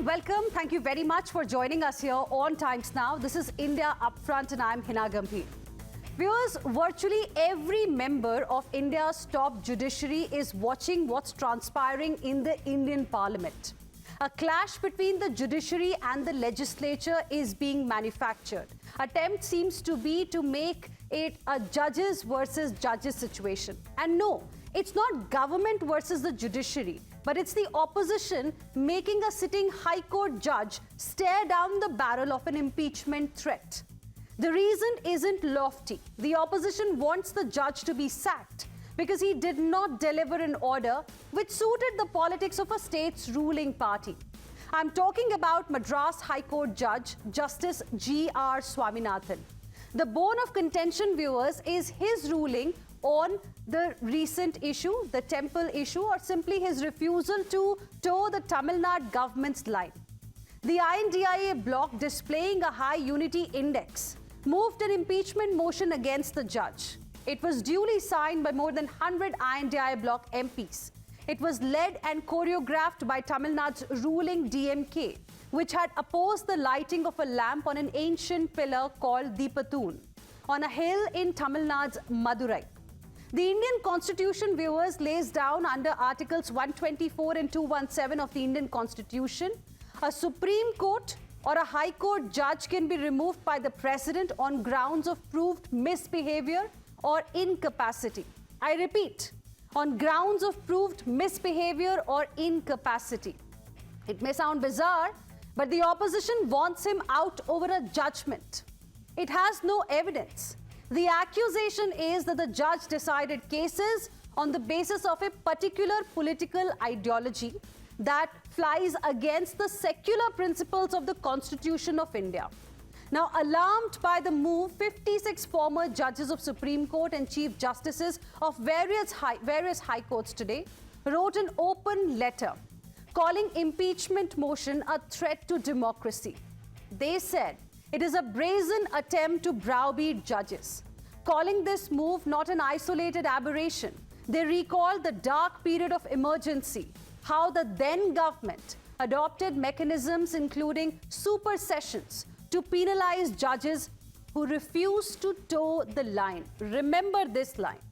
warm welcome. Thank you very much for joining us here on Times Now. This is India Upfront and I'm Hina Gambhir. Viewers, virtually every member of India's top judiciary is watching what's transpiring in the Indian Parliament. A clash between the judiciary and the legislature is being manufactured. Attempt seems to be to make it a judges versus judges situation. And no, it's not government versus the judiciary, but it's the opposition making a sitting High Court judge stare down the barrel of an impeachment threat. The reason isn't lofty. The opposition wants the judge to be sacked because he did not deliver an order which suited the politics of a state's ruling party. I'm talking about Madras High Court Judge Justice G.R. Swaminathan. The bone of contention, viewers, is his ruling on the recent issue, the temple issue, or simply his refusal to toe the Tamil Nadu government's line. The INDIA bloc, displaying a high unity index, moved an impeachment motion against the judge. It was duly signed by more than 100 INDIA bloc MPs. It was led and choreographed by Tamil Nadu's ruling DMK, which had opposed the lighting of a lamp on an ancient pillar called Deepathoon on a hill in Tamil Nadu's Madurai. The Indian Constitution, viewers, lays down under Articles 124 and 217 of the Indian Constitution, a Supreme Court or a High Court judge can be removed by the President on grounds of proved misbehavior or incapacity. I repeat, on grounds of proved misbehavior or incapacity. It may sound bizarre, but the opposition wants him out over a judgment. It has no evidence. The accusation is that the judge decided cases on the basis of a particular political ideology that flies against the secular principles of the Constitution of India. Now, alarmed by the move, 56 former judges of Supreme Court and Chief Justices of various high courts today wrote an open letter calling impeachment motion a threat to democracy. They said it is a brazen attempt to browbeat judges. Calling this move not an isolated aberration, they recalled the dark period of emergency, how the then government adopted mechanisms including super sessions to penalize judges who refuse to toe the line. Remember this line.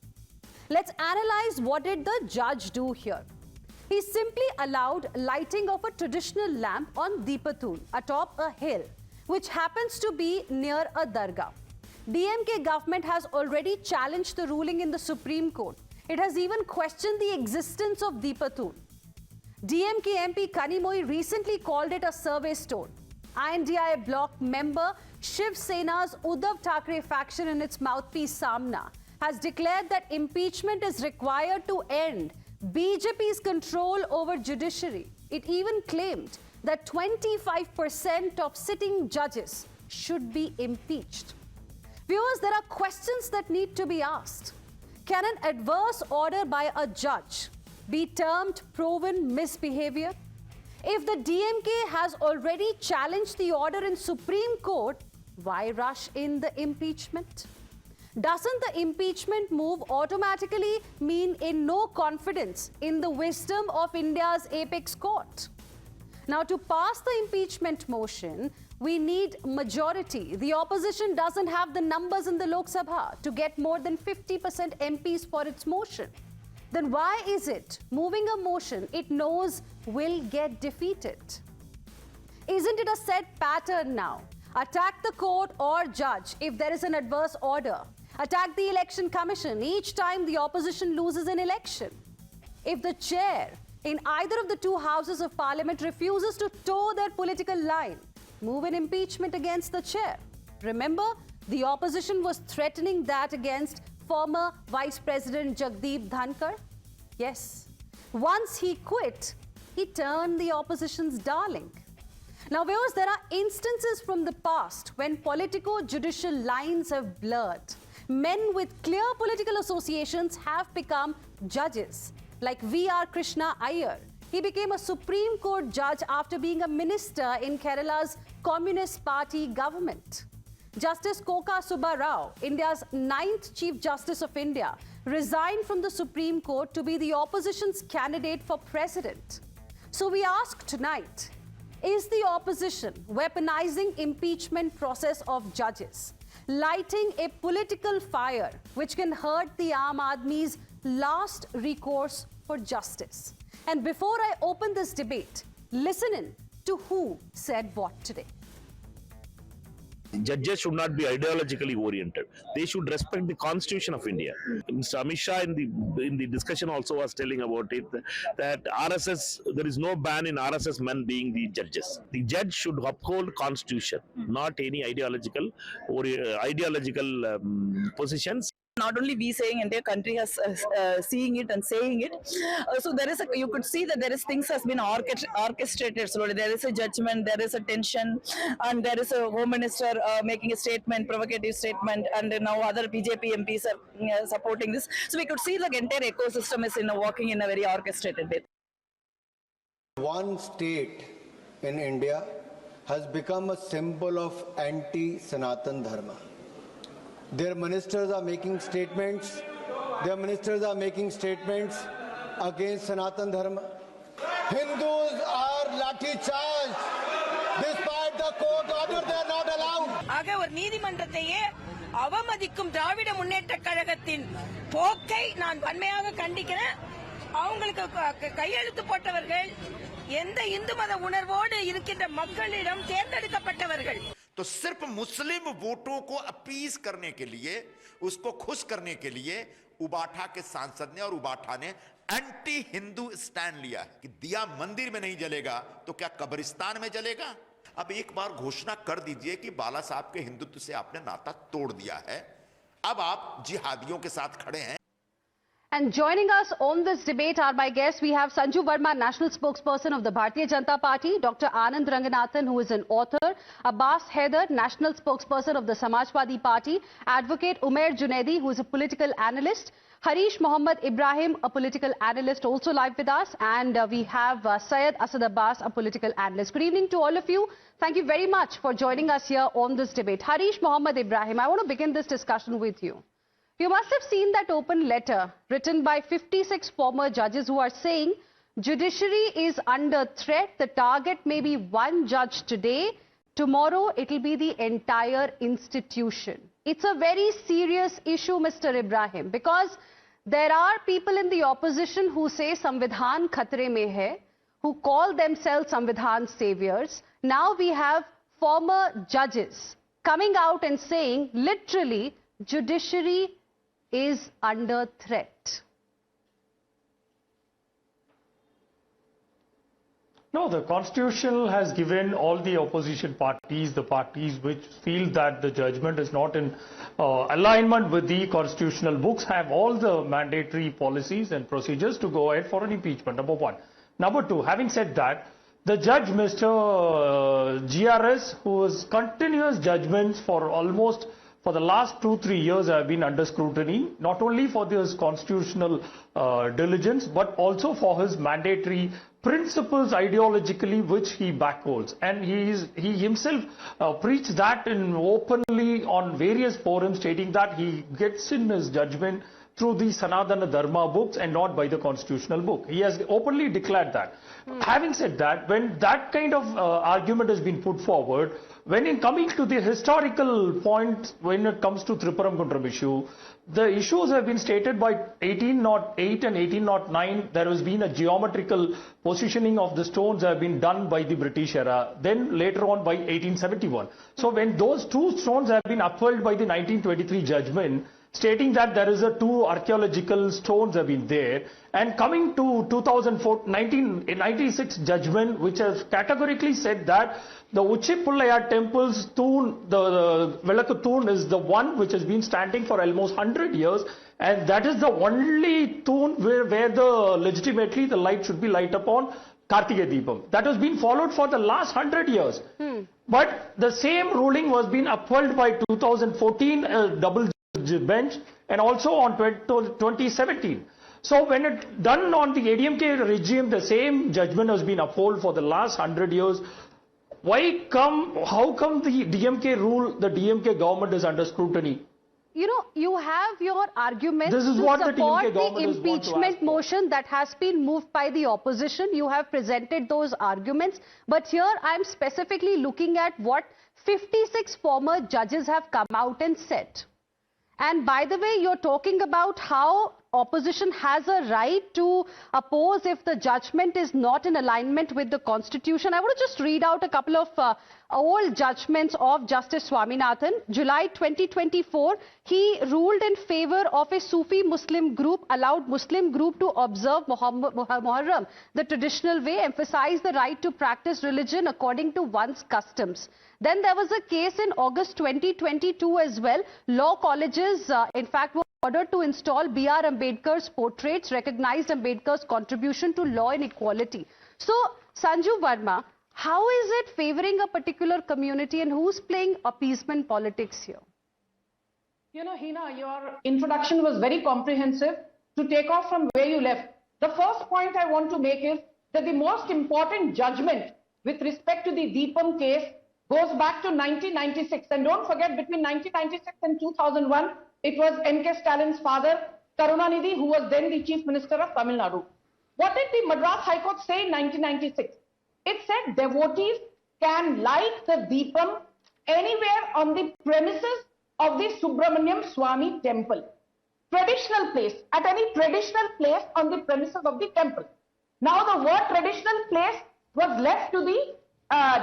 Let's analyze what did the judge do here. He simply allowed lighting of a traditional lamp on Deepathoon atop a hill, which happens to be near a dargah. DMK government has already challenged the ruling in the Supreme Court. It has even questioned the existence of Deepathoon. DMK MP Kanimozhi recently called it a survey stone. INDIA bloc member Shiv Sena's Uddhav Thackeray faction and its mouthpiece Samna has declared that impeachment is required to end BJP's control over judiciary. It even claimed that 25% of sitting judges should be impeached. Viewers, there are questions that need to be asked. Can an adverse order by a judge be termed proven misbehavior? If the DMK has already challenged the order in Supreme Court, why rush in the impeachment? Doesn't the impeachment move automatically mean in no confidence in the wisdom of India's apex court? Now, to pass the impeachment motion, we need majority. The opposition doesn't have the numbers in the Lok Sabha to get more than 50% MPs for its motion. Then why is it moving a motion it knows will get defeated? Isn't it a set pattern now? Attack the court or judge if there is an adverse order. Attack the election commission each time the opposition loses an election. If the chair in either of the two houses of parliament refuses to toe their political line, move an impeachment against the chair. Remember, the opposition was threatening that against former Vice President Jagdeep Dhankar? Yes. Once he quit, he turned the opposition's darling. Now, viewers, there are instances from the past when politico-judicial lines have blurred. Men with clear political associations have become judges, like V.R. Krishna Iyer. He became a Supreme Court judge after being a minister in Kerala's Communist Party government. Justice Koka Subba Rao, India's 9th Chief Justice of India, resigned from the Supreme Court to be the opposition's candidate for president. So we ask tonight, Is the opposition weaponizing impeachment process of judges, lighting a political fire which can hurt the Aam Aadmi's last recourse for justice? And before I open this debate, listen in to who said what today. Judges should not be ideologically oriented. They should respect the Constitution of India. Mr. Amit Shah in the discussion also was telling about it that RSS, there is no ban in RSS men being the judges. The judge should uphold Constitution, not any ideological or positions. Not only we saying, entire country has seeing it and saying it. So there is you could see that there is things has been orchestrated slowly. There is a judgment, there is a tension, and there is a home minister making a statement, provocative statement, and now other BJP MPs are supporting this. So we could see the entire ecosystem is working in a very orchestrated way. One state in India has become a symbol of anti-Sanatan Dharma. Their ministers are making statements. Their ministers are making statements against Sanatan Dharma. Hindus are lathi charged. Despite the court order, they are not allowed. ஆக ஒரு நீதிமன்றத்தையே அவமதிக்கும் திராவிட முன்னேற்ற கழகத்தின் போக்கை நான் வன்மையாக கண்டிக்கிறேன். அவங்களுக்கு கையெழுத்து போட்டவர்கள் எந்த இந்து மத உணர்வோடு இருக்கின்ற மக்களிடம் தேர்ந்தெடுக்கப்பட்டவர்கள். तो सिर्फ मुस्लिम वोटों को अपीज करने के लिए, उसको खुश करने के लिए उबाठा के सांसद ने और उबाठा ने एंटी हिंदू स्टैंड लिया कि दिया मंदिर में नहीं जलेगा तो क्या कब्रिस्तान में जलेगा। अब एक बार घोषणा कर दीजिए कि बाला साहब के हिंदुत्व से आपने नाता तोड़ दिया है, अब आप जिहादियों के साथ खड़े हैं। And joining us on this debate are my guests. We have Sanju Verma, National Spokesperson of the Bharatiya Janata Party, Dr. Anand Ranganathan, who is an author, Abbas Haider, National Spokesperson of the Samajwadi Party, Advocate Umair Junaidi, who is a political analyst, Harish Mohammad Ibrahim, a political analyst, also live with us, and we have Syed Asad Abbas, a political analyst. Good evening to all of you. Thank you very much for joining us here on this debate. Harish Mohammad Ibrahim, I want to begin this discussion with you. You must have seen that open letter written by 56 former judges who are saying judiciary is under threat. The target may be one judge today. Tomorrow it will be the entire institution. It's a very serious issue, Mr. Ibrahim, because there are people in the opposition who say Samvidhan khatre mein hai, who call themselves Samvidhan saviors. Now we have former judges coming out and saying literally judiciary is under threat. No, the Constitution has given all the opposition parties, the parties which feel that the judgment is not in alignment with the constitutional books, have all the mandatory policies and procedures to go ahead for an impeachment, number one. Number two, having said that, the judge, Mr. GRS, whose continuous judgments for the last 2-3 years have been under scrutiny, not only for his constitutional diligence, but also for his mandatory principles ideologically which he backholds. And he himself preached that openly on various forums, stating that he gets in his judgment through the Sanatana Dharma books and not by the constitutional book. He has openly declared that. Having said that, when that kind of argument has been put forward, when in coming to the historical point, when it comes to Tripurankundram issue, the issues have been stated by 1808 and 1809. There has been a geometrical positioning of the stones have been done by the British era, then later on by 1871. So when those two stones have been upheld by the 1923 judgment, stating that there is two archaeological stones have been there, and coming to 1996 judgment, which has categorically said that the Uchi Pullayar temple's tomb, the Velakku tomb, is the one which has been standing for almost 100 years, and that is the only tomb where the legitimately the light should be light upon Kartikeya Deepam. That has been followed for the last 100 years. But the same ruling was being upheld by 2014 double bench and also on 2017. So when it done on the ADMK regime, the same judgment has been upheld for the last 100 years. How come the DMK rule, the DMK government is under scrutiny? you have your arguments This is to what the support TMK the government is want to impeachment ask for. motion that has been moved by the opposition. You have presented those arguments. But here I'm specifically looking at what 56 former judges have come out and said. And by the way, you're talking about how opposition has a right to oppose if the judgment is not in alignment with the constitution. I want to just read out a couple of old judgments of Justice Swaminathan. July 2024, he ruled in favor of a Sufi Muslim group, allowed Muslim group to observe Muharram the traditional way, emphasized the right to practice religion according to one's customs. Then there was a case in August 2022 as well. Law colleges, in fact, were ordered to install B.R. Ambedkar's portraits, recognized Ambedkar's contribution to law and equality. So, Sanju Verma, how is it favoring a particular community and who's playing appeasement politics here? Hina, your introduction was very comprehensive. To take off from where you left, the first point I want to make is that the most important judgment with respect to the Deepam case goes back to 1996. And don't forget, between 1996 and 2001, it was N.K. Stalin's father, Karunanidhi, who was then the Chief Minister of Tamil Nadu. What did the Madras High Court say in 1996? It said devotees can light the Deepam anywhere on the premises of the Subramaniam Swami temple. Traditional place, at any traditional place on the premises of the temple. Now the word traditional place was left to the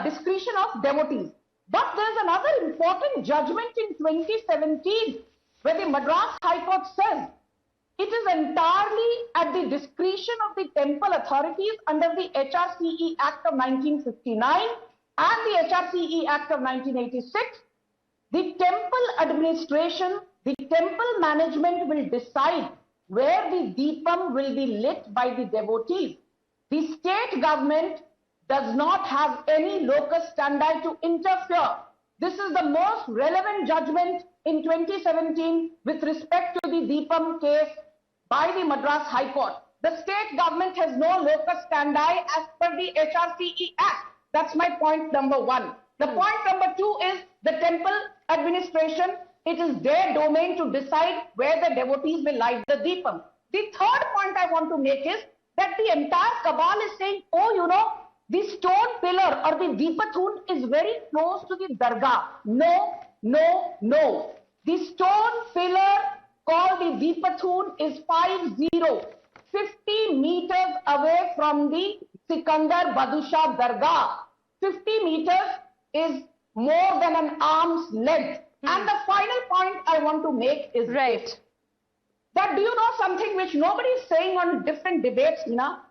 discretion of devotees. But there's another important judgment in 2017 where the Madras High Court says it is entirely at the discretion of the temple authorities under the HRCE Act of 1959 and the HRCE Act of 1986. The temple administration, the temple management will decide where the Deepam will be lit by the devotees. The state government does not have any locus standi to interfere. This is the most relevant judgment in 2017 with respect to the Deepam case by the Madras High Court. The state government has no locus standi as per the HRCE Act. That's my point number one. The point number two is the temple administration. It is their domain to decide where the devotees will light the Deepam. The third point I want to make is that the entire cabal is saying, the stone pillar or the Deepathun is very close to the Dargah. No, no, no. The stone pillar called the Deepathun is 50 meters away from the Sikandar Badusha Dargah. 50 meters is more than an arm's length. And the final point I want to make is this. That do you know something which nobody is saying on different debates, Hina?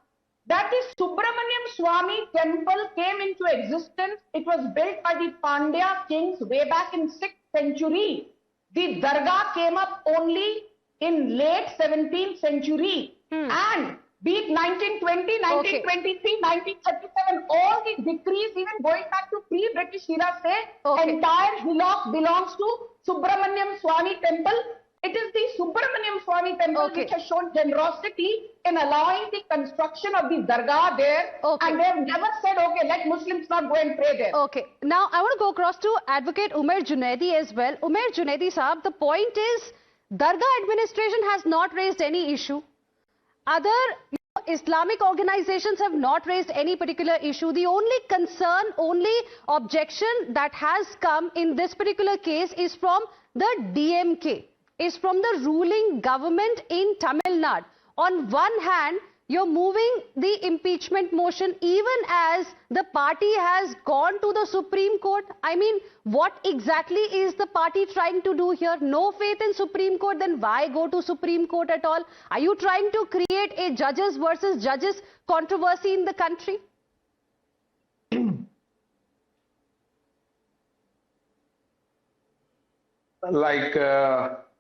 That the Subramaniam Swami temple came into existence. It was built by the Pandya kings way back in 6th century. The Dargah came up only in late 17th century. And be it 1920, 1923, 1937, all the decrees even going back to pre-British era say entire hillock belongs to Subramaniam Swami temple. It is the Subramaniam Swami temple which has shown generosity in allowing the construction of the Dargah there. And they have never said, let Muslims not go and pray there. Now, I want to go across to Advocate Umair Junaidi as well. Umair Junaidi Sahab, the point is, Dargah administration has not raised any issue. Other Islamic organizations have not raised any particular issue. The only concern, only objection that has come in this particular case is from the DMK. Is from the ruling government in Tamil Nadu. On one hand, you're moving the impeachment motion even as the party has gone to the Supreme Court. I mean, what exactly is the party trying to do here? No faith in Supreme Court, then why go to Supreme Court at all? Are you trying to create a judges versus judges controversy in the country? Like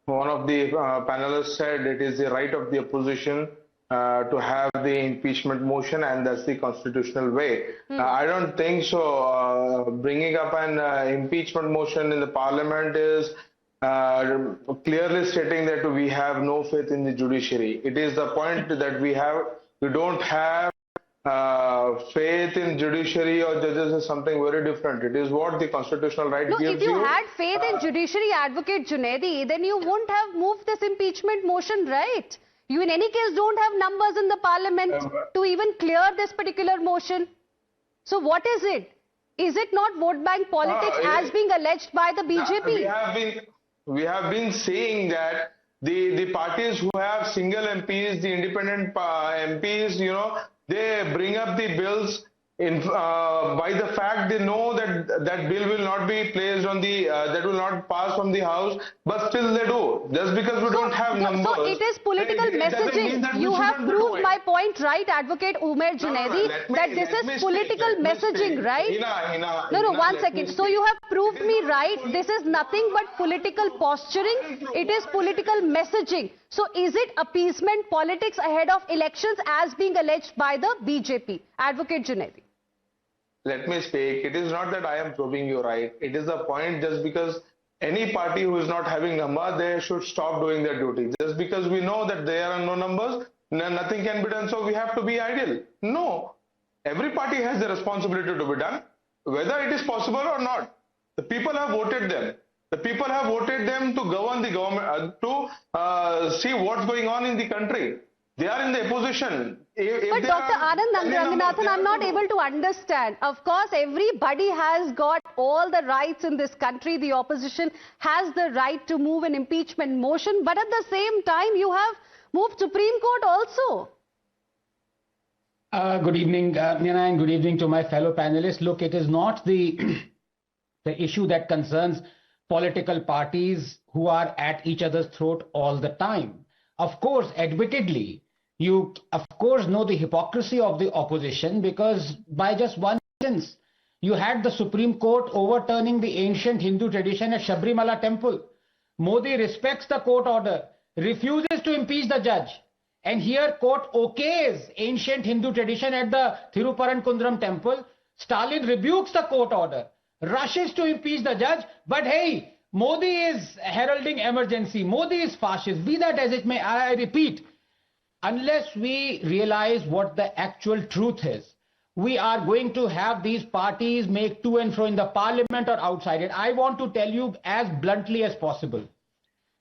one of the panelists said, it is the right of the opposition to have the impeachment motion, and that's the constitutional way. I don't think so. Bringing up an impeachment motion in the parliament is clearly stating that we have no faith in the judiciary. It is the point that we don't have faith in judiciary or judges is something very different. It is what the constitutional right No, gives if you you. had faith in judiciary, Advocate Junaidi, then you wouldn't have moved this impeachment motion, right? You in any case don't have numbers in the parliament to even clear this particular motion. So what is it? Is it not vote bank politics as being alleged by the BJP? We have been saying that the parties who have single MPs, the independent MPs, they bring up the bills by the fact they know that that bill will not be placed on the that will not pass from the house, but still they do, just because we don't have numbers. So it is political messaging. You have proved my point, right, Advocate Umair Junaidi, that this is political messaging, right? No, one second. So you have proved me right. This is nothing but political posturing. It is political messaging. So is it appeasement politics ahead of elections as being alleged by the BJP? Advocate Junaidi. Let me speak. It is not that I am proving you right. It is the point, just because any party who is not having number, they should stop doing their duty. Just because we know that there are no numbers, nothing can be done, so we have to be idle. No. Every party has the responsibility to be done, whether it is possible or not. The people have voted them. The people have voted them to govern the government, to see what's going on in the country. They are in the opposition. But Dr. Anand Ranganathan, I'm not able to understand. Of course, everybody has got all the rights in this country. The opposition has the right to move an impeachment motion. But at the same time, you have moved Supreme Court also. Good evening, Neena, and good evening to my fellow panelists. Look, it is not the issue that concerns political parties who are at each other's throat all the time. Of course, admittedly, you of course know the hypocrisy of the opposition, because by just one instance, you had the Supreme Court overturning the ancient Hindu tradition at Sabrimala temple. Modi respects the court order, refuses to impeach the judge. And here court okays ancient Hindu tradition at the Thiruparankundaram temple. Stalin rebukes the court order, rushes to impeach the judge. But hey, Modi is heralding emergency. Modi is fascist. Be that as it may, I repeat, unless we realize what the actual truth is, we are going to have these parties make to and fro in the parliament or outside it. I want to tell you as bluntly as possible,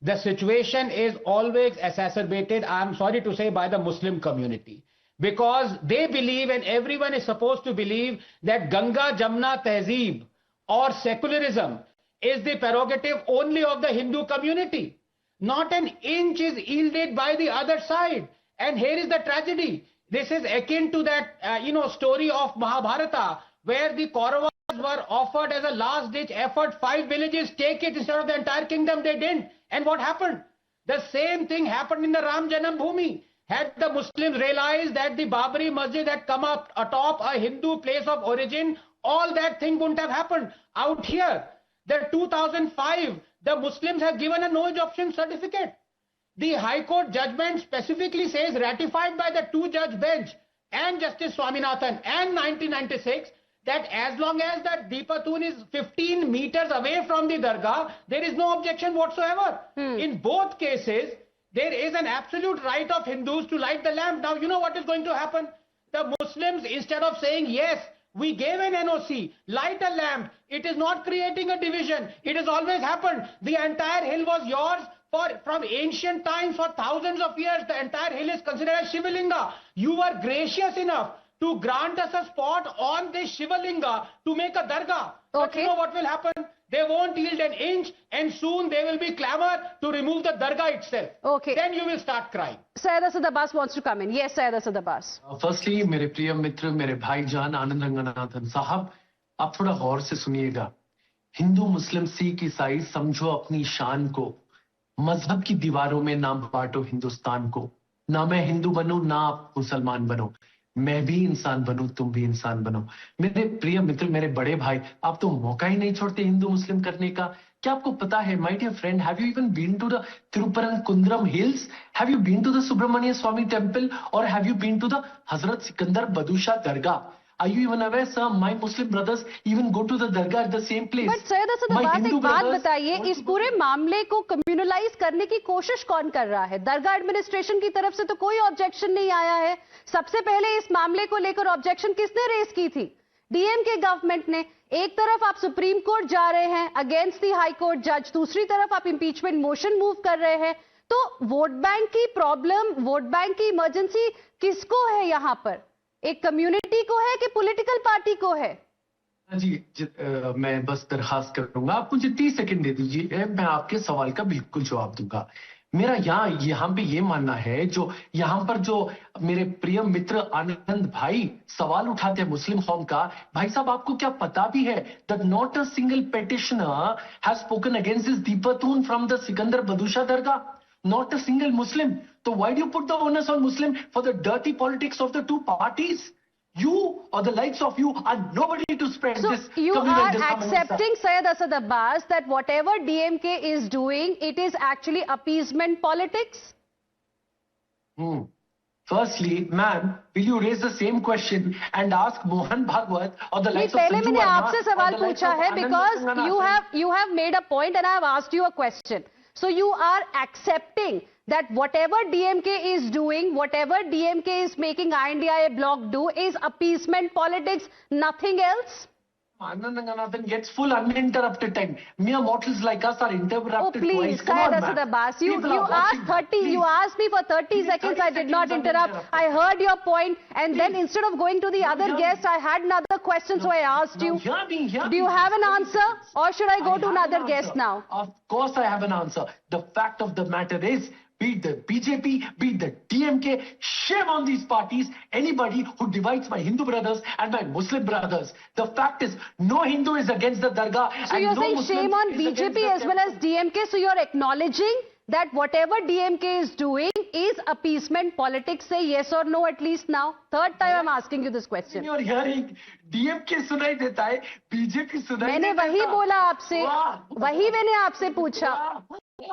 the situation is always exacerbated, I'm sorry to say, by the Muslim community. Because they believe, and everyone is supposed to believe, that Ganga Jamna Tehzeeb or secularism is the prerogative only of the Hindu community. Not an inch is yielded by the other side. And here is the tragedy. This is akin to that, story of Mahabharata, where the Kauravas were offered as a last-ditch effort, 5 villages, take it instead of the entire kingdom. They didn't. And what happened? The same thing happened in the Ram Janam Bhoomi. Had the Muslims realized that the Babri Masjid had come up atop a Hindu place of origin, all that thing wouldn't have happened. Out here, the 2005, the Muslims have given a no objection certificate. The High Court judgment specifically says, ratified by the 2-judge bench and Justice Swaminathan and 1996, that as long as that Deepatun is 15 meters away from the Dargah, there is no objection whatsoever. In both cases, there is an absolute right of Hindus to light the lamp. Now, you know what is going to happen? The Muslims, instead of saying, yes, we gave an NOC, light a lamp, it is not creating a division. It has always happened. The entire hill was yours. From ancient times, for thousands of years, the entire hill is considered as Shivalinga. You were gracious enough to grant us a spot on this Shivalinga to make a dargah. But you know what will happen? They won't yield an inch, and soon there will be clamor to remove the dargah itself. Then you will start crying. Syed Asad Abbas wants to come in. Yes, Syed Asad Abbas. Firstly, मेरे प्रिय मित्र, मेरे भाईजान आनंद रंगनाथन साहब, आप थोड़ा गौर से सुनिएगा. हिंदू, मुस्लिम, सिख, ईसाई, समझो अपनी शान को. मजहब की दीवारों में ना बांटो हिंदुस्तान को. ना मैं हिंदू बनूं, ना आप मुसलमान बनो. मैं भी इंसान बनूं, तुम भी इंसान बनो. मेरे प्रिय मित्र, मेरे बड़े भाई, आप तो मौका ही नहीं छोड़ते हिंदू मुस्लिम करने का. क्या आपको पता है, my dear friend, have you even been to the Thiruparankundaram hills? Have you been to the Subramania Swami temple? Or have you been to the Hazrat Sikandar Badusha Dargah? Are you even aware, sir? My Muslim brothers even go to the dargah at the same place. But Syed Asad Abbas, एक बात बताइए, इस पूरे मामले को communalise करने की कोशिश कौन कर रहा है? दरगाह एडमिनिस्ट्रेशन की तरफ से तो कोई ऑब्जेक्शन नहीं आया है. सबसे पहले इस मामले को लेकर ऑब्जेक्शन किसने रेज की थी? डीएमके गवर्नमेंट ने. एक तरफ आप सुप्रीम कोर्ट जा रहे हैं अगेंस्ट दी हाई कोर्ट जज, दूसरी तरफ आप इंपीचमेंट मोशन मूव कर रहे हैं. तो वोट बैंक की प्रॉब्लम, वोट बैंक की इमरजेंसी किसको है यहाँ पर? एक कम्युनिटी को है कि पॉलिटिकल पार्टी को है? मैं बस दरखास्त करूंगा, आप मुझे 30 सेकंड दे दीजिए, मैं आपके सवाल का बिल्कुल जवाब दूंगा. मेरा यहाँ पे ये मानना है, जो यहाँ पर जो मेरे प्रिय मित्र आनंद भाई सवाल उठाते हैं मुस्लिम कौम का, भाई साहब आपको क्या पता भी है that not a single petitioner has spoken against this Deepatun from the Sikandar Badusha Dargah? Not a single Muslim. So why do you put the onus on Muslim for the dirty politics of the two parties? You or the likes of you are nobody to spread So this. you are accepting, Syed Asad Abbas, that whatever DMK is doing, it is actually appeasement politics? Firstly, ma'am, will you raise the same question and ask Mohan Bhagwat or the likes of पहले Sanju मैंने Verma आपसे or सवाल the likes पूछा of है Anand because Ranganathan? you have made a point and I have asked you a question. So you are accepting that whatever DMK is doing, whatever DMK is making INDIA bloc do is appeasement politics, nothing else? Anand Ranganathan gets full uninterrupted time. Mere mortals like us are interrupted Oh please, twice. Come Syed on, Asad ma'am. Abbas, you People are asked watching. 30, you Please. asked me for 30 seconds, I did not seconds interrupt. uninterrupted. I heard your point and then instead of going to the other guest, I had another question, so I asked you. Do you have an answer or should I go to another guest now? Of course I have an answer. The fact of the matter is, be it the BJP, be it the DMK, shame on these parties, anybody who divides my Hindu brothers and my Muslim brothers. The fact is, no Hindu is against the Dargah. So and you're no saying Muslim shame on is against BJP the as well as temple. DMK, so you're acknowledging that whatever DMK is doing is appeasement politics, say yes or no at least now? Third time I'm asking you this question. You're hearing DMK सुनाई देता है, BJP सुनाई मैंने नहीं वही देता. बोला आपसे, वही मैंने आपसे पूछा.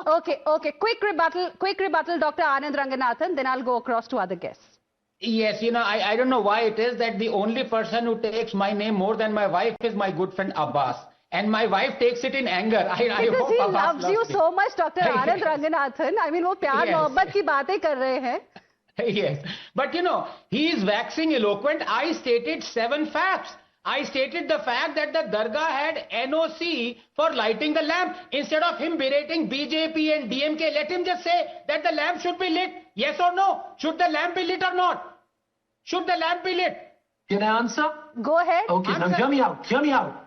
Okay, quick rebuttal, Dr. Anand Ranganathan, then I'll go across to other guests. Yes, I don't know why it is that the only person who takes my name more than my wife is my good friend Abbas. And my wife takes it in anger. I Because hope he Abbas loves you me. so much, Dr. Anand Ranganathan. I mean, वो प्यार Yes. मोहब्बत की बातें कर रहे हैं. Yes, but he is waxing eloquent. I stated 7 facts. I stated the fact that the Dargah had NOC for lighting the lamp. Instead of him berating BJP and DMK, let him just say that the lamp should be lit. Yes or no? Should the lamp be lit or not? Should the lamp be lit? Can I answer? Go ahead. Okay, now hear me out.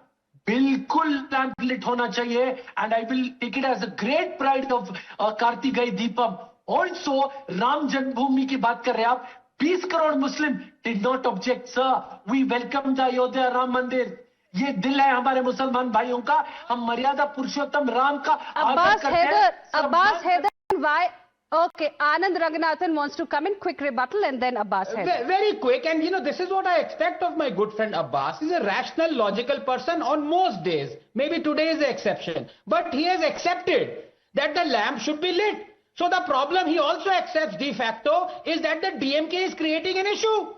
बिल्कुल lamp lit होना चाहिए and I will take it as a great pride of Kartigai Deepam. Also, Ram Janmabhoomi की बात कर रहे हैं आप. 20 करोड़ मुस्लिम did not object, sir. We welcome the Ayodhya Ram Mandir. ये दिल है हमारे मुसलमान भाइयों का. हम मर्यादा पुरुषोत्तम राम का आदर करते हैं. Abbas Haider, why? Okay, Anand Ranganathan wants to come in. Quick rebuttal and then Abbas Haider. Very quick, and this is what I expect of my good friend Abbas. He's a rational, logical person on most days. Maybe today is the exception. But he has accepted that the lamp should be lit. So the problem he also accepts de facto is that the DMK is creating an issue.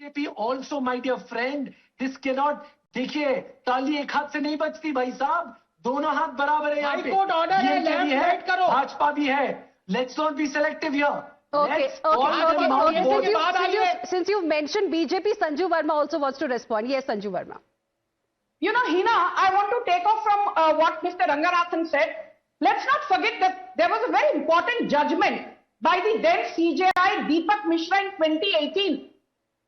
BJP also, my dear friend, this cannot. देखिए, ताली एक हाथ से नहीं बजती भाई साहब. दोनों हाथ बराबर है यहाँ पे. High court order है, DMK भी lamp light करो. भाजपा भी है. Let's not be selective here. Okay. Since you've mentioned BJP, Sanju Verma also wants to respond. Yes, Sanju Verma. Hina, I want to take off from what Mr. Ranganathan said. Let's not forget that there was a very important judgment by the then CJI Deepak Mishra in 2018,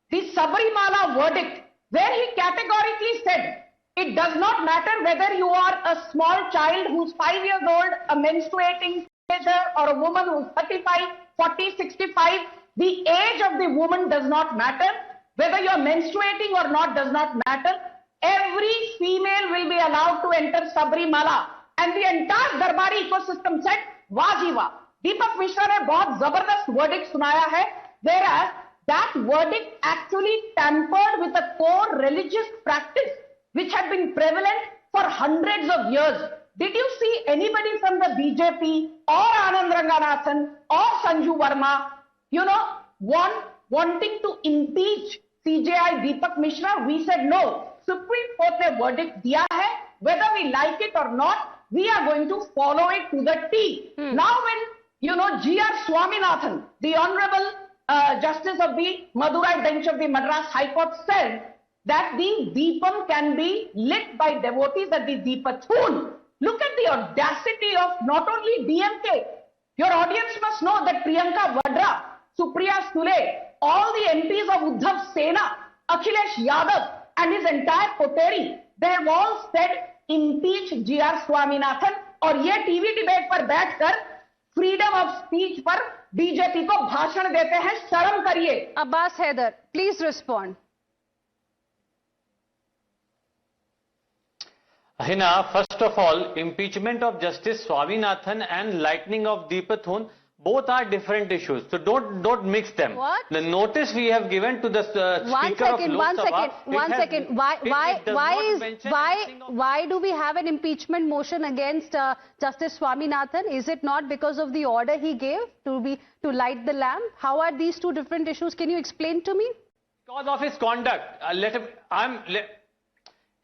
the Sabarimala verdict, where he categorically said, it does not matter whether you are a small child who's 5 years old, a menstruating teenager, or a woman who's 35, 40, 65. The age of the woman does not matter. Whether you're menstruating or not does not matter. Every female will be allowed to enter Sabarimala. And the entire Darbari ecosystem said, Wajiva. Deepak Mishra ने बहुत जबरदस्त verdict सुनाया है, whereas that verdict actually tampered with a core religious practice which had been prevalent for hundreds of years. Did you see anybody from the BJP or Anand Ranganathan or Sanju Verma, want wanting to impeach CJI Deepak Mishra, we said no. Supreme Court ने verdict दिया है, whether we like it or not, we are going to follow it to the T. Now when, G.R. Swaminathan, the Honorable Justice of the Madurai bench of the Madras High Court said that the Deepam can be lit by devotees at the Deepathun. Look at the audacity of not only DMK. Your audience must know that Priyanka Vadra, Supriya Sule, all the MPs of Uddhav Sena, Akhilesh Yadav and his entire coterie, they have all said impeach G.R. Swaminathan और ये TV debate पर बैठकर freedom of speech पर BJP को भाषण देते हैं, शर्म करिए. Abbas Haider, please respond. Hina, first of all, impeachment of Justice Swaminathan and lightning of Deepathun, both are different issues. So don't mix them. What? The notice we have given to the Speaker of Lok Sabha. One second. Why do we have an impeachment motion against Justice Swaminathan? Is it not because of the order he gave to light the lamp? How are these two different issues? Can you explain to me? Because of his conduct.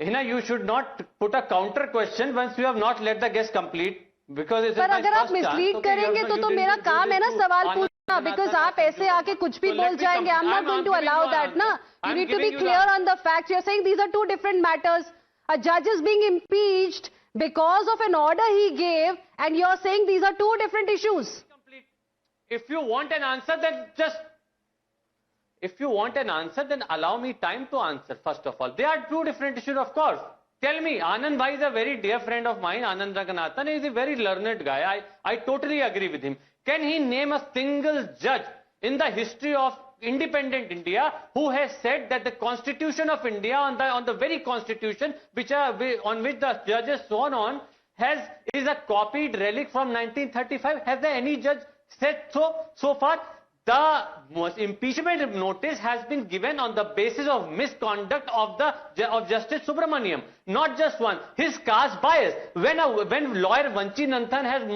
Hina, you should not put a counter question once you have not let the guest complete. पर अगर आप mislead करेंगे तो मेरा काम है ना सवाल पूछना, बिकॉज आप ऐसे आके कुछ भी बोल जाएंगे. I am not going to allow that ना. You need to be clear on the facts. You are saying these are two different matters. A जज is being impeached because of an order he gave, and you are saying these are two different issues. If you want an answer, then allow me time to answer. First of all, they are two different issues, of course. Tell me, Anand Bhai is a very dear friend of mine. Anand Ranganathan is a very learned guy. I totally agree with him. Can he name a single judge in the history of independent India who has said that the Constitution of India, on the very Constitution on which the judges sworn on, is a copied relic from 1935? Has there any judge said so far? The impeachment notice has been given on the basis of misconduct of Justice Subramaniam. Not just one. His caste bias. When lawyer Vanchi Nanthan has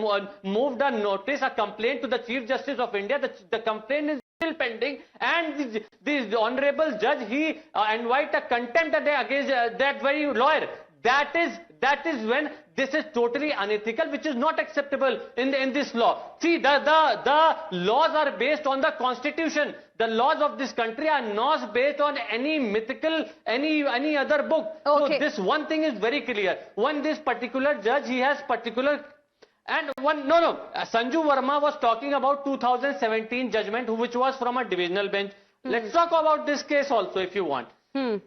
moved a notice, a complaint to the Chief Justice of India, the complaint is still pending, and the honorable judge, he invite a contempt against that very lawyer. That is when this is totally unethical, which is not acceptable in this law. See, the laws are based on the Constitution. The laws of this country are not based on any mythical, any other book. Okay. So this one thing is very clear. This particular judge, he has particular. And Sanju Verma was talking about 2017 judgment, which was from a divisional bench. Let's talk about this case also, if you want. And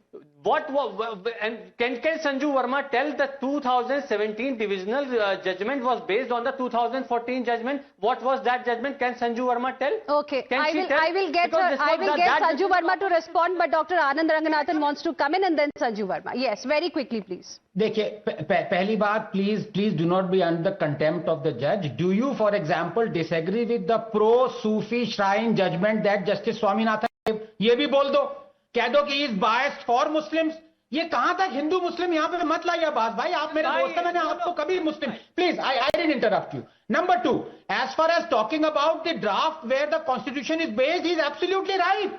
can Sanju Verma tell the 2017 divisional judgment was based on the 2014 judgment? What was that judgment? Can Sanju Verma tell? Okay, I will get Sanju Verma to respond, but Dr. Anand Ranganathan wants to come in, and then Sanju Verma. Yes, very quickly, please. देखिए, पहली बात, please do not be under contempt of the judge. Do you, for example, disagree with the pro-Sufi shrine judgment that Justice Swaminathan gave? ये भी बोल दो. कह दो कि इज बायस्ड फॉर मुस्लिम्स. ये कहां तक हिंदू मुस्लिम यहां पे मत लाइए बात भाई. आप मेरे दोस्त हैं, मैंने आपको कभी मुस्लिम. Please, I didn't interrupt you. Number 2, as far as talking about the draft where the constitution is based, is absolutely right.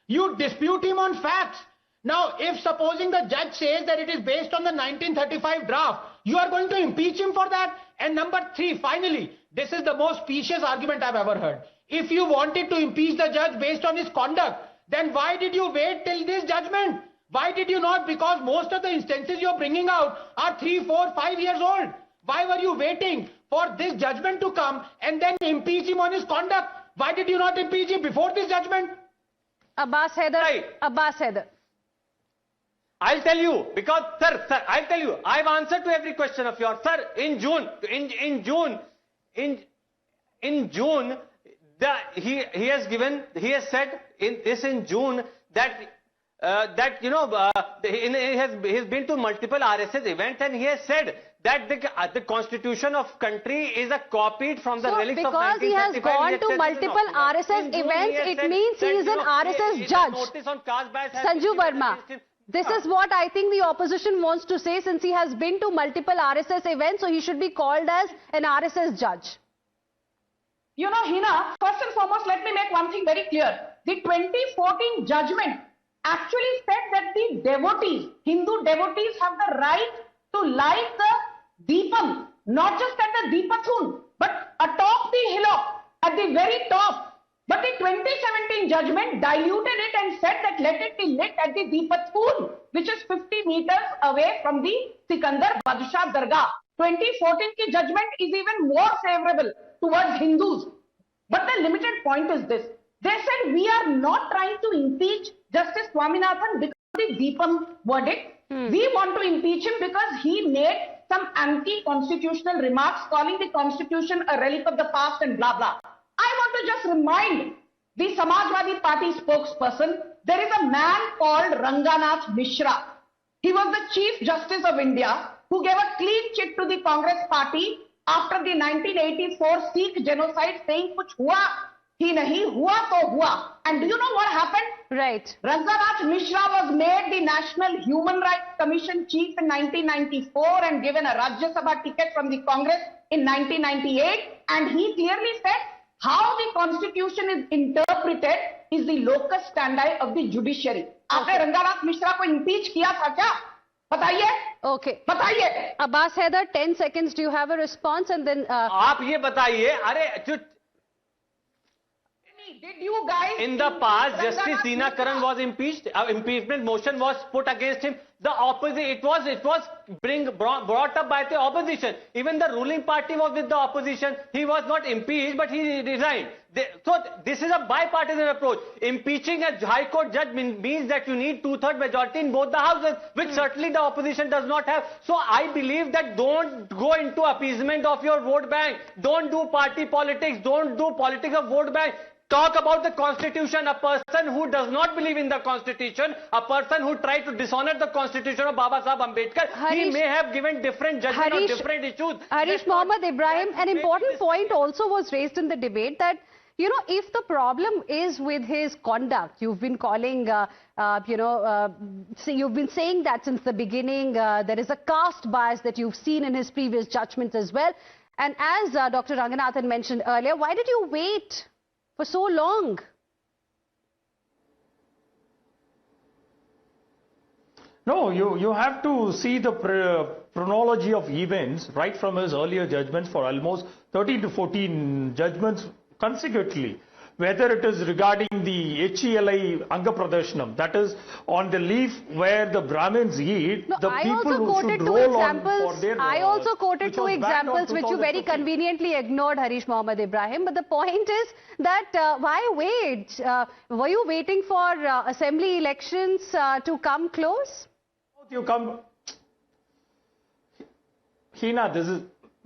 You dispute him on facts. Now, if supposing the judge says that it is based on the 1935 draft, you are going to impeach him for that. And number 3, finally, this is the most specious argument I've ever heard. If you wanted to impeach the judge based on his conduct, then why did you wait till this judgment? Why did you not? Because most of the instances you're bringing out are 3, 4, 5 years old. Why were you waiting for this judgment to come and then impeach him on his conduct? Why did you not impeach him before this judgment? Abbas Haider. Right. Abbas Haider. I'll tell you, because sir, I'll tell you, I've answered to every question of yours. Sir, in June, he has said in June that he has been to multiple RSS events, and he has said that the constitution of country is a copied from the relics of 1935. Because he has gone to multiple RSS events, it means he is an RSS judge. Sanju Verma. This is what I think the opposition wants to say, since he has been to multiple RSS events, so he should be called as an RSS judge. You know, Hina, first and foremost, let me make one thing very clear. the 2014 judgment actually said that the devotees, Hindu devotees, have the right to light the Deepam, not just at the Deepathun, but atop the hillock, at the very top. But the 2017 judgment diluted it and said that let it be lit at the Deepathun, which is 50 meters away from the Sikandar Badshah Dargah. 2014 ki judgment is even more favorable towards Hindus. But the limited point is this. They said we are not trying to impeach Justice Swaminathan because of the Deepam verdict. We want to impeach him because he made some anti-constitutional remarks calling the constitution a relic of the past and blah blah. I want to just remind the Samajwadi Party spokesperson, there is a man called Ranganath Mishra. He was the Chief Justice of India who gave a clean chit to the Congress party after the 1984 Sikh genocide saying kuch hua hi nahi, hua to hua. And do you know what happened? Right. Ranganath Mishra was made the National Human Rights Commission chief in 1994 and given a Rajya Sabha ticket from the Congress in 1998. And he clearly said how the constitution is interpreted is the locus standi of the judiciary. Aapne Ranganath Mishra ko impeach kiya tha kya? Bataiye. Okay. Bataiye. Abbas Haider, 10 seconds. Do you have a response? And then... आप ये बताइए, अरे Did you guys... In the past, Justice Seena Karan was impeached. Impeachment motion was put against him. The opposite, it was brought up by the opposition. Even the ruling party was with the opposition. He was not impeached, but he resigned. So this is a bipartisan approach. Impeaching a High Court judge means that you need 2/3 majority in both the houses, which certainly the opposition does not have. So I believe that don't go into appeasement of your vote bank. Don't do party politics. Don't do politics of vote bank. Talk about the constitution. A person who does not believe in the constitution, a person who tried to dishonor the constitution of Baba Sahib Ambedkar, he may have given different judgment on different issues. Harish Mohammad Ibrahim, an important point also was raised in the debate that, you know, if the problem is with his conduct, you've been calling, you've been saying that since the beginning, there is a caste bias that you've seen in his previous judgments as well. And as Dr. Ranganathan mentioned earlier, why did you wait for so long? No, you have to see the chronology of events right from his earlier judgments for almost 13 to 14 judgments consecutively. Whether it is regarding the HELI Anga Pradarshanam, that is on the leaf where the Brahmins eat, no, the people who should roll on for their... I also quoted two examples which you very conveniently ignored, Harish Mohammad Ibrahim. But the point is that why wait? Were you waiting for assembly elections to come close? You come... Hina,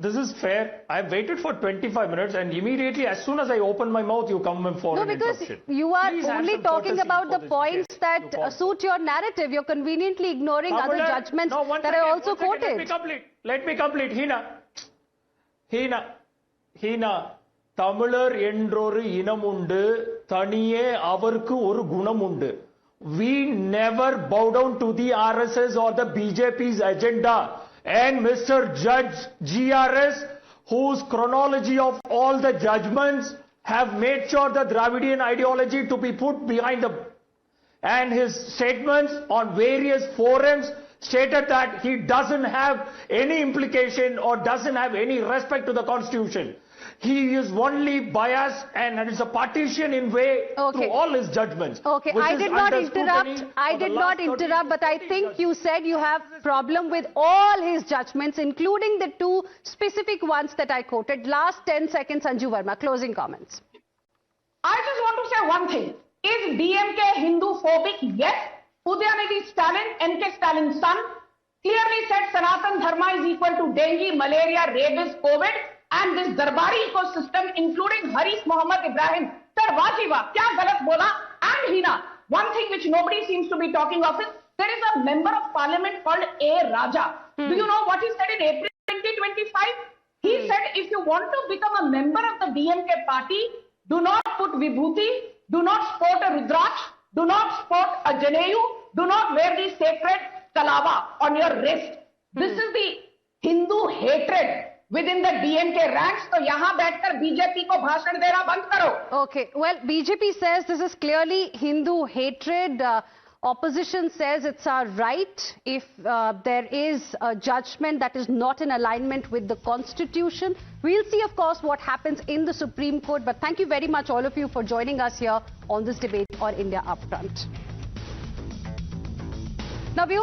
this is fair. I've waited for 25 minutes and immediately as soon as I open my mouth, you come in for an interruption. No, because you are only talking about the points that you suit your narrative. You're conveniently ignoring other judgments that I also quoted. Let me complete. Hina. Tamilar endroru inamundu, thaniye avarku oru gunamundu. We never bow down to the RSS or the BJP's agenda. And Mr. Judge GRS, whose chronology of all the judgments have made sure the Dravidian ideology to be put behind the... And his statements on various forums stated that he doesn't have any implication or doesn't have any respect to the constitution. He is only biased and it's a partition in way through all his judgments. Okay, I did not interrupt, but I think you said you have problem with all his judgments, including the two specific ones that I quoted. Last 10 seconds, Sanju Verma, closing comments. I just want to say one thing. Is DMK Hindu-phobic? Yes. Udayamidi Stalin, NK Stalin's son, clearly said Sanatan Dharma is equal to dengue, malaria, rabies, COVID. And this Darbari ecosystem, including Harish Mohammad Ibrahim. Sir, Vajiva, kya galat bola? And Hina, one thing which nobody seems to be talking of is, there is a member of parliament called A. Raja. Do you know what he said in April 2025? He said, if you want to become a member of the DMK party, do not put vibhuti, do not sport a rudraksh, do not sport a janeyu, do not wear the sacred kalava on your wrist. This is the Hindu hatred within the DMK ranks, तो यहाँ बैठकर BJP को भाषण देना बंद करो. Okay, well, BJP says this is clearly Hindu hatred. Opposition says it's our right if there is a judgment that is not in alignment with the Constitution. We'll see, of course, what happens in the Supreme Court. But thank you very much, all of you, for joining us here on this debate on India Upfront. Now, viewers,